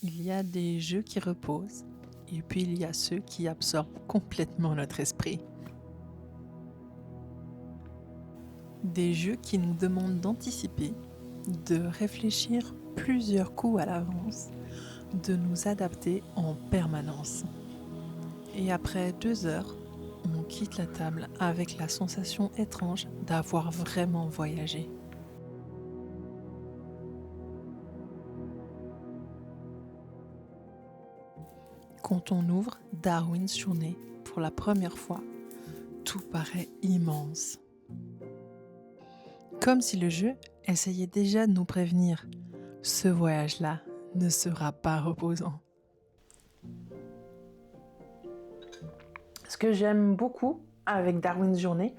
Il y a des jeux qui reposent et puis il y a ceux qui absorbent complètement notre esprit. Des jeux qui nous demandent d'anticiper, de réfléchir plusieurs coups à l'avance, de nous adapter en permanence. Et après 2 heures, on quitte la table avec la sensation étrange d'avoir vraiment voyagé. Quand on ouvre Darwin's Journée pour la première fois, tout paraît immense. Comme si le jeu essayait déjà de nous prévenir. Ce voyage-là ne sera pas reposant. Ce que j'aime beaucoup avec Darwin's Journée,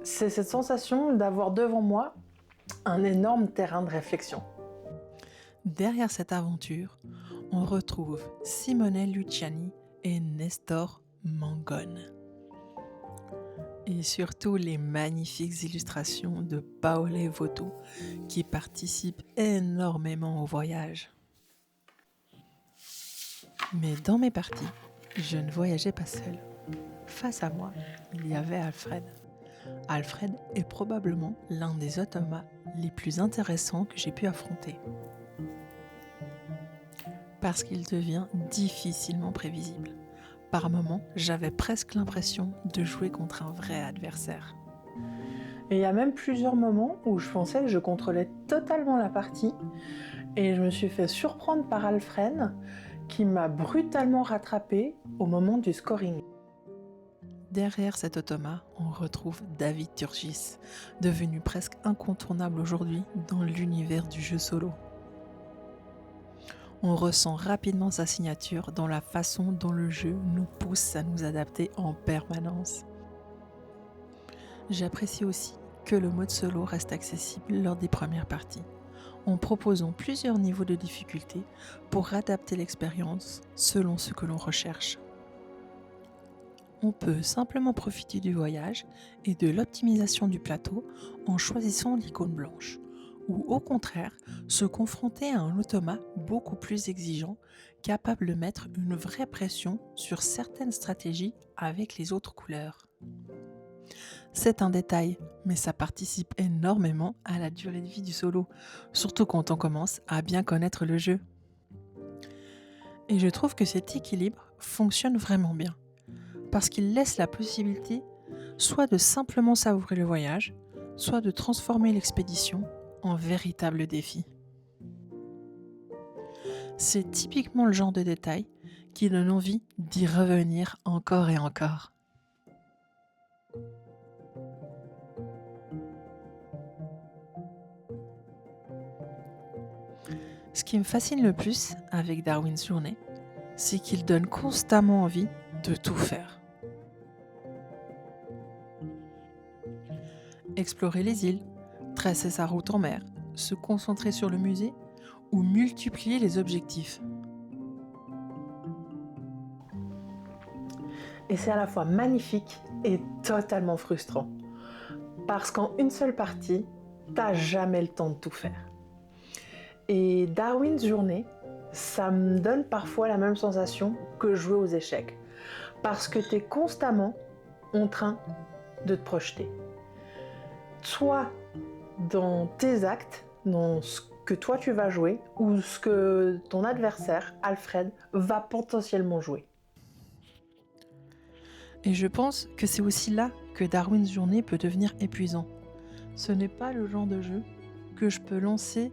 c'est cette sensation d'avoir devant moi un énorme terrain de réflexion. Derrière cette aventure, on retrouve Simone Luciani et Nestor Mangone. Et surtout les magnifiques illustrations de Paolo Voto qui participent énormément au voyage. Mais dans mes parties, je ne voyageais pas seule. Face à moi, il y avait Alfred. Alfred est probablement l'un des automates les plus intéressants que j'ai pu affronter. Parce qu'il devient difficilement prévisible. Par moments, j'avais presque l'impression de jouer contre un vrai adversaire. Et il y a même plusieurs moments où je pensais que je contrôlais totalement la partie et je me suis fait surprendre par Alfred qui m'a brutalement rattrapé au moment du scoring. Derrière cet automat, on retrouve David Turgis, devenu presque incontournable aujourd'hui dans l'univers du jeu solo. On ressent rapidement sa signature dans la façon dont le jeu nous pousse à nous adapter en permanence. J'apprécie aussi que le mode solo reste accessible lors des premières parties, en proposant plusieurs niveaux de difficulté pour adapter l'expérience selon ce que l'on recherche. On peut simplement profiter du voyage et de l'optimisation du plateau en choisissant l'icône blanche, ou au contraire se confronter à un automat beaucoup plus exigeant, capable de mettre une vraie pression sur certaines stratégies avec les autres couleurs. C'est un détail, mais ça participe énormément à la durée de vie du solo, surtout quand on commence à bien connaître le jeu. Et je trouve que cet équilibre fonctionne vraiment bien, parce qu'il laisse la possibilité soit de simplement savourer le voyage, soit de transformer l'expédition en véritable défi. C'est typiquement le genre de détail qui donne envie d'y revenir encore et encore. Ce qui me fascine le plus avec Darwin's Journée, c'est qu'il donne constamment envie de tout faire. Explorer les îles, tracer sa route en mer, se concentrer sur le musée ou multiplier les objectifs. Et c'est à la fois magnifique et totalement frustrant. Parce qu'en une seule partie, t'as jamais le temps de tout faire. Et Darwin's Journée, ça me donne parfois la même sensation que jouer aux échecs. Parce que t'es constamment en train de te projeter. Soit dans tes actes, dans ce que toi tu vas jouer, ou ce que ton adversaire, Alfred, va potentiellement jouer. Et je pense que c'est aussi là que Darwin's Journée peut devenir épuisant. Ce n'est pas le genre de jeu que je peux lancer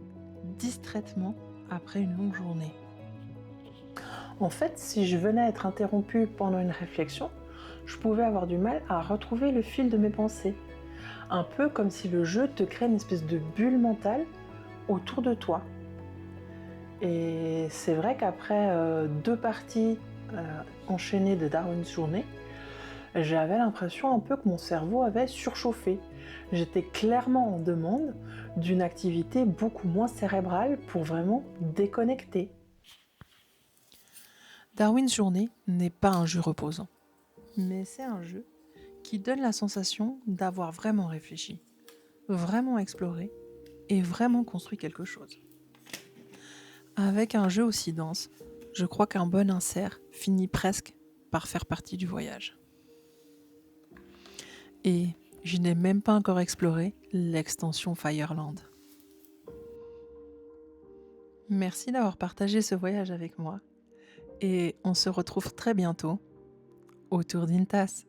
distraitement après une longue journée. En fait, si je venais à être interrompue pendant une réflexion, je pouvais avoir du mal à retrouver le fil de mes pensées. Un peu comme si le jeu te crée une espèce de bulle mentale autour de toi. Et c'est vrai qu'après 2 parties enchaînées de Darwin's Journée, j'avais l'impression un peu que mon cerveau avait surchauffé. J'étais clairement en demande d'une activité beaucoup moins cérébrale pour vraiment déconnecter. Darwin's Journée n'est pas un jeu reposant, mais c'est un jeu qui donne la sensation d'avoir vraiment réfléchi, vraiment exploré et vraiment construit quelque chose. Avec un jeu aussi dense, je crois qu'un bon insert finit presque par faire partie du voyage. Et je n'ai même pas encore exploré l'extension Fireland. Merci d'avoir partagé ce voyage avec moi et on se retrouve très bientôt autour d'une tasse.